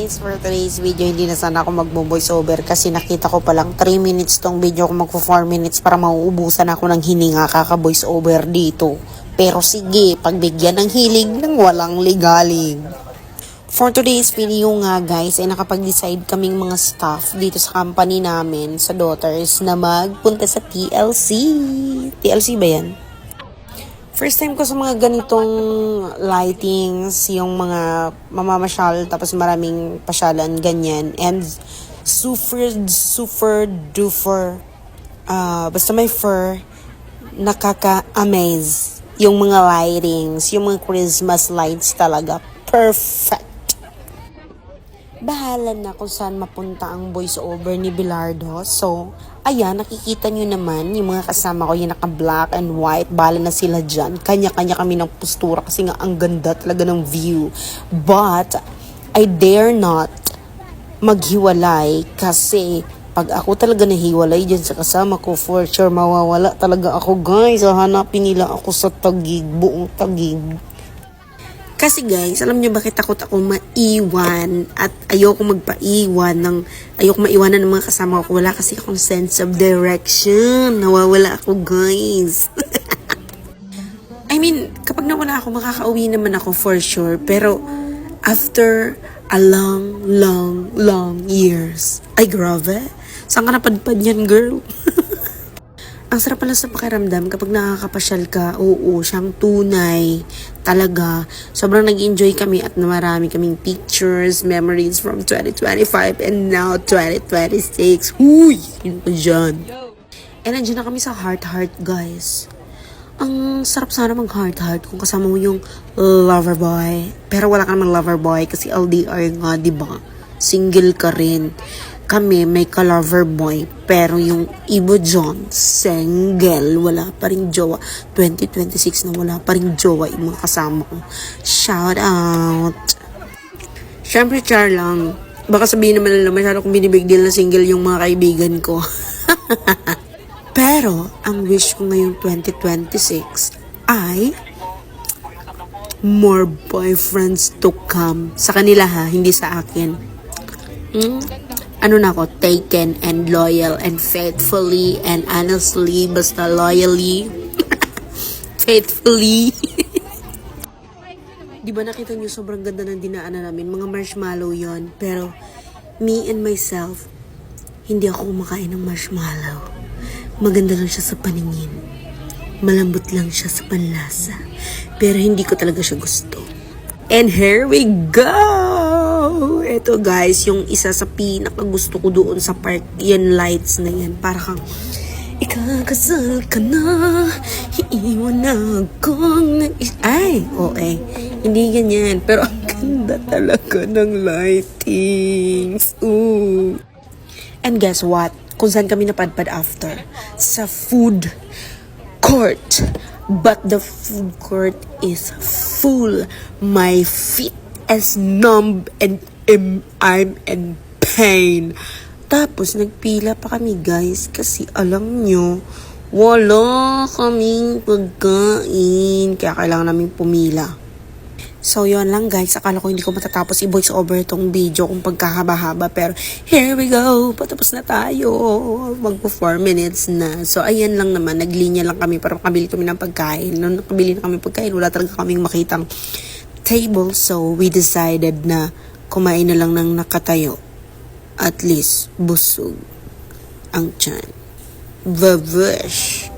guys, for today's video, hindi na sana ako mag-voice over kasi nakita ko palang 3 minutes tong video ko, magpo 4 minutes para mauubusan ako ng hininga kaka-voice over dito. Pero sige, pagbigyan ng hilig ng walang ligalig. For today's video nga guys, ay nakapag-decide kaming mga staff dito sa company namin, sa daughters, na magpunta sa TLC. TLC ba yan? First time ko sa mga ganitong lightings, yung mga mamamasyal, tapos maraming pasyalan, ganyan. And super duper, basta may fur, nakaka-amaze. Yung mga lightings, yung mga Christmas lights talaga, perfect. Bahala na kung saan mapunta ang voice over ni Bilardo. So, ayan, nakikita nyo naman, yung mga kasama ko, yung naka-black and white, bahala na sila dyan. Kanya-kanya kami ng postura kasi nga ang ganda talaga ng view. But, I dare not maghiwalay kasi pag ako talaga nahiwalay dyan sa kasama ko, for sure, mawawala talaga ako, guys. Hanapin nila ako sa Taguig, buong Taguig. Kasi guys, alam niyo bakit takot ako maiwan at ayoko maiwanan ng mga kasama ko. Wala kasi akong sense of direction. Nawawala ako, guys. I mean, kapag nawala ako, makakauwi naman ako for sure. Pero after a long years, ay grabe. Saan ka napadpad yan, girl? Ang sarap pala sa pakiramdam kapag nakakapasyal ka, oo, siyang tunay, talaga. Sobrang nag-enjoy kami at marami kaming pictures, memories from 2025 and now 2026. Huy! Yun pa dyan. And nandiyan na kami sa Heart, guys. Ang sarap sana mag-heart kung kasama mo yung lover boy. Pero wala ka namang lover boy kasi LDR nga, diba? Single ka rin. Kami may ka-lover boy, pero yung ibo dyan, single, wala pa rin jowa. 2026 na wala pa rin jowa yung mga kasama ko. Shout out! Siyempre, char lang. Baka sabihin naman nila, masyado kong binibig deal na single yung mga kaibigan ko. Pero, ang wish ko ngayong 2026 ay more boyfriends to come. Sa kanila ha, hindi sa akin. Ano na ako, taken and loyal and faithfully and honestly, basta loyally, faithfully. Diba nakita nyo sobrang ganda ng dinaanan namin, mga marshmallow yon. Pero me and myself, hindi ako kumakain ng marshmallow. Maganda lang siya sa paningin, malambot lang siya sa panlasa, pero hindi ko talaga siya gusto. And here we go! Ito guys, yung isa sa pinakagusto ko doon sa park, yan lights na yan. Para kang, ikakasal ka na, iiwan na akong ay, okay. Hindi ganyan, pero ang ganda talaga ng lightings. Ooh. And guess what? Kung saan kami napadpad after? Sa food court. But the food court is full. My feet is numb and I'm in pain. Tapos nagpila pa kami guys kasi alam nyo, wala kaming pagkain. Kaya kailangan naming pumila. So yun lang guys, akala ko hindi ko matatapos i-voice over itong video kung pagkahaba-haba, pero here we go, patapos na tayo, magpo 4 minutes na. So ayan lang naman, naglinya lang kami para makabili kami ng pagkain. Nung nakabili na kami pagkain, wala talaga kaming makitang table, so we decided na kumain na lang ng nakatayo. At least busog ang tiyan. Vavush!